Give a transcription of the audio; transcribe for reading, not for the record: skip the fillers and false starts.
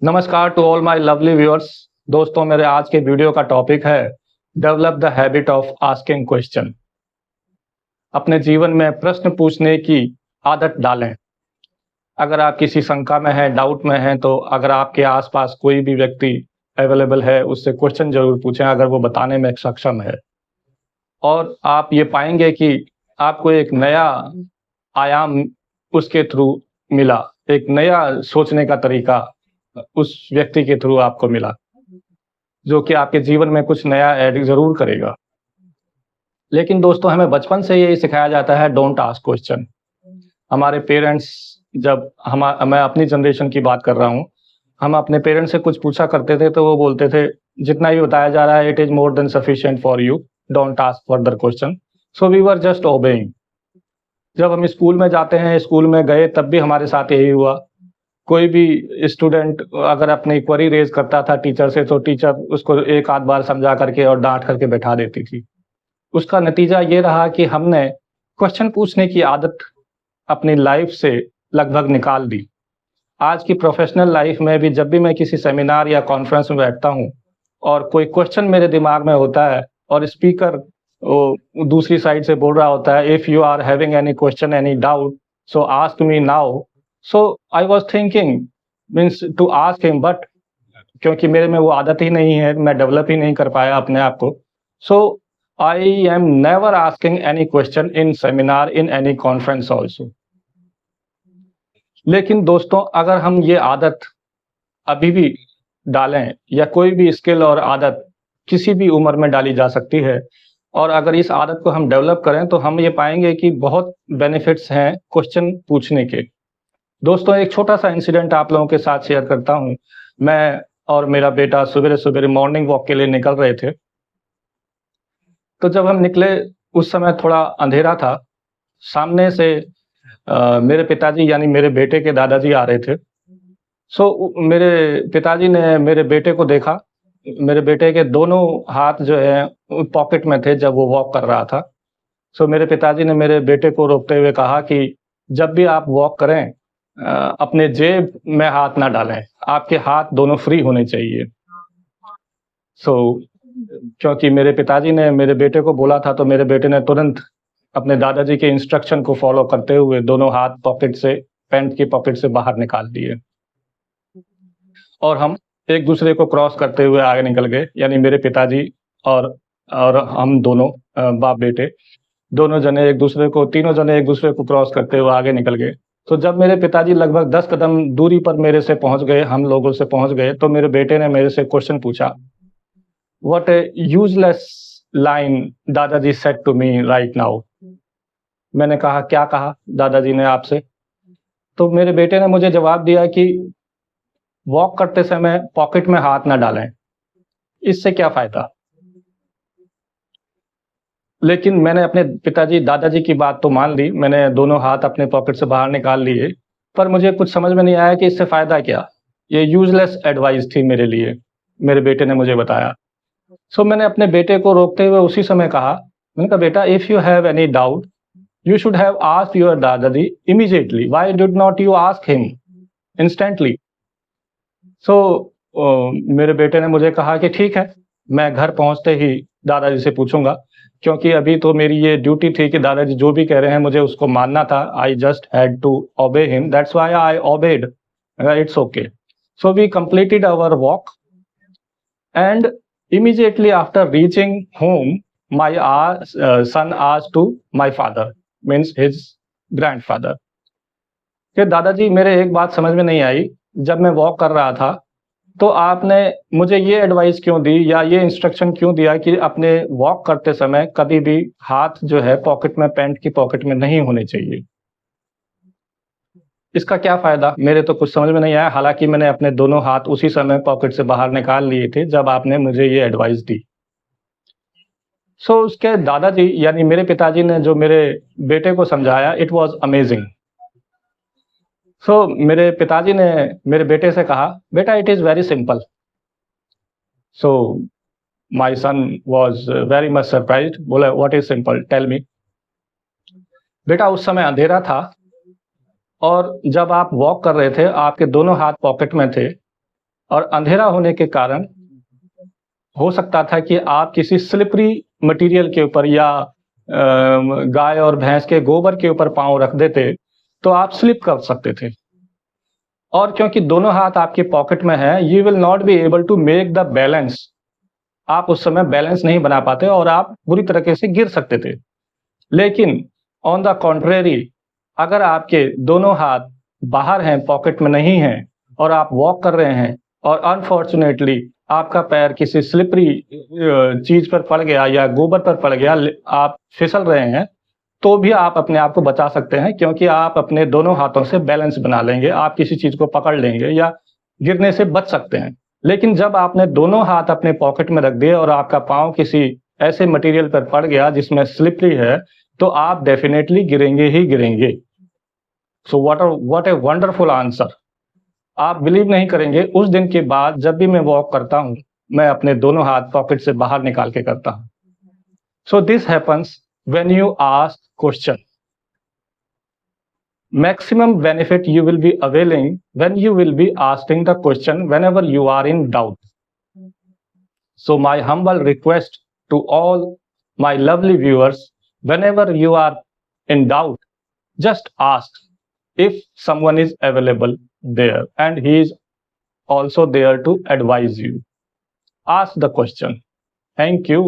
नमस्कार to all my lovely viewers. दोस्तों, मेरे आज के वीडियो का टॉपिक है develop the habit of asking question. अपने जीवन में प्रश्न पूछने की आदत डालें। अगर आप किसी शंका में हैं, डाउट में हैं, तो अगर आपके आसपास कोई भी व्यक्ति अवेलेबल है, उससे क्वेश्चन जरूर पूछें अगर वो बताने में सक्षम है। और आप ये पाएंगे कि आपको एक नया आयाम उसके थ्रू मिला, एक नया सोचने का तरीका उस व्यक्ति के थ्रू आपको मिला, जो कि आपके जीवन में कुछ नया ऐड ज़रूर करेगा। लेकिन दोस्तों, हमें बचपन से यही सिखाया जाता है, डोंट आस्क क्वेश्चन। हमारे पेरेंट्स, जब मैं अपनी जनरेशन की बात कर रहा हूँ, हम अपने पेरेंट्स से कुछ पूछा करते थे तो वो बोलते थे, जितना भी बताया जा रहा है it is more than sufficient for you, don't ask further question. So we were just obeying. जब हम स्कूल में जाते हैं, स्कूल में गए, तब भी हमारे साथ यही हुआ। कोई भी स्टूडेंट अगर अपनी क्वेरी रेज करता था टीचर से, तो टीचर उसको एक आध बार समझा करके और डांट करके बैठा देती थी। उसका नतीजा ये रहा कि हमने क्वेश्चन पूछने की आदत अपनी लाइफ से लगभग निकाल दी। आज की प्रोफेशनल लाइफ में भी जब भी मैं किसी सेमिनार या कॉन्फ्रेंस में बैठता हूँ और कोई क्वेश्चन मेरे दिमाग में होता है और स्पीकर दूसरी साइड से बोल रहा होता है, if you are having any question, any doubt, so ask me now. So I was thinking means to ask him, but क्योंकि मेरे में वो आदत ही नहीं है, मैं डेवलप ही नहीं कर पाया अपने आप को। So I am never asking any question in seminar, in any conference also. लेकिन दोस्तों, अगर हम ये आदत अभी भी डालें, या कोई भी स्किल और आदत किसी भी उम्र में डाली जा सकती है, और अगर इस आदत को हम डेवलप करें तो हम ये पाएंगे कि बहुत बेनिफिट्स हैं क्वेश्चन पूछने के। दोस्तों, एक छोटा सा इंसिडेंट आप लोगों के साथ शेयर करता हूँ। मैं और मेरा बेटा सवेरे सवेरे मॉर्निंग वॉक के लिए निकल रहे थे। तो जब हम निकले, उस समय थोड़ा अंधेरा था। सामने से मेरे पिताजी यानी मेरे बेटे के दादाजी आ रहे थे। मेरे पिताजी ने मेरे बेटे को देखा। मेरे बेटे के दोनों हाथ जो है पॉकेट में थे जब वो वॉक कर रहा था। मेरे पिताजी ने मेरे बेटे को रोकते हुए कहा कि जब भी आप वॉक करें, अपने जेब में हाथ ना डालें, आपके हाथ दोनों फ्री होने चाहिए। क्योंकि मेरे पिताजी ने मेरे बेटे को बोला था, तो मेरे बेटे ने तुरंत अपने दादाजी के इंस्ट्रक्शन को फॉलो करते हुए दोनों हाथ पॉकेट से, पैंट की पॉकेट से बाहर निकाल दिए और हम एक दूसरे को क्रॉस करते हुए आगे निकल गए। यानी मेरे पिताजी और हम दोनों बाप बेटे दोनों जने एक दूसरे को, तीनों जने एक दूसरे को क्रॉस करते हुए आगे निकल गए। तो जब मेरे पिताजी लगभग 10 कदम दूरी पर मेरे से पहुंच गए, हम लोगों से पहुंच गए, तो मेरे बेटे ने मेरे से क्वेश्चन पूछा, व्हाट ए यूजलेस लाइन दादाजी said to me right now. मैंने कहा, क्या कहा दादाजी ने आपसे? तो मेरे बेटे ने मुझे जवाब दिया कि वॉक करते समय पॉकेट में हाथ ना डालें, इससे क्या फायदा। लेकिन मैंने अपने पिताजी दादाजी की बात तो मान ली, मैंने दोनों हाथ अपने पॉकेट से बाहर निकाल लिए, पर मुझे कुछ समझ में नहीं आया कि इससे फायदा क्या। ये यूजलेस एडवाइस थी मेरे लिए, मेरे बेटे ने मुझे बताया। मैंने अपने बेटे को रोकते हुए उसी समय कहा, मैंने कहा, बेटा, if you have any doubt you should have asked your dadadi immediately. Why did not you ask him instantly? मेरे बेटे ने मुझे कहा कि ठीक है, मैं घर पहुंचते ही दादाजी से पूछूंगा, क्योंकि अभी तो मेरी ये ड्यूटी थी कि दादाजी जो भी कह रहे हैं मुझे उसको मानना था। I just had to obey him, that's why I obeyed, it's okay. We completed our walk, and immediately after reaching home, my son asked to my father, means his grandfather, कि दादाजी, मेरे एक बात समझ में नहीं आई, जब मैं वॉक कर रहा था तो आपने मुझे ये एडवाइस क्यों दी या ये इंस्ट्रक्शन क्यों दिया कि अपने वॉक करते समय कभी भी हाथ जो है पॉकेट में, पैंट की पॉकेट में नहीं होने चाहिए। इसका क्या फायदा? मेरे तो कुछ समझ में नहीं आया, हालांकि मैंने अपने दोनों हाथ उसी समय पॉकेट से बाहर निकाल लिए थे जब आपने मुझे ये एडवाइस दी। उसके दादाजी यानी मेरे पिताजी ने जो मेरे बेटे को समझाया, इट वॉज अमेजिंग। मेरे पिताजी ने मेरे बेटे से कहा, बेटा, it is very simple. My son was very much surprised, बोला, what is simple, tell me. बेटा, उस समय अंधेरा था और जब आप वॉक कर रहे थे, आपके दोनों हाथ पॉकेट में थे, और अंधेरा होने के कारण हो सकता था कि आप किसी स्लिपरी मटेरियल के ऊपर या गाय और भैंस के गोबर के ऊपर पाँव रख देते तो आप स्लिप कर सकते थे। और क्योंकि दोनों हाथ आपके पॉकेट में है, you will not be able to make the balance. आप उस समय बैलेंस नहीं बना पाते और आप बुरी तरीके से गिर सकते थे। लेकिन ऑन द कॉन्ट्रेरी, अगर आपके दोनों हाथ बाहर हैं, पॉकेट में नहीं हैं और आप वॉक कर रहे हैं और अनफॉर्चुनेटली आपका पैर किसी स्लिपरी चीज पर पड़ गया या गोबर पर पड़ गया, आप फिसल रहे हैं, तो भी आप अपने आप को बचा सकते हैं, क्योंकि आप अपने दोनों हाथों से बैलेंस बना लेंगे, आप किसी चीज को पकड़ लेंगे या गिरने से बच सकते हैं। लेकिन जब आपने दोनों हाथ अपने पॉकेट में रख दिए और आपका पाँव किसी ऐसे मटेरियल पर पड़ गया जिसमें स्लिपरी है, तो आप डेफिनेटली गिरेंगे ही गिरेंगे। So what a wonderful answer. आप बिलीव नहीं करेंगे, उस दिन के बाद जब भी मैं वॉक करता हूँ, मैं अपने दोनों हाथ पॉकेट से बाहर निकाल के करता हूँ। So this happens when you ask question. Maximum benefit you will be availing when you will be asking the question whenever you are in doubt. So my humble request to all my lovely viewers, whenever you are in doubt, just ask if someone is available there and he is also there to advise you. Ask the question. Thank you.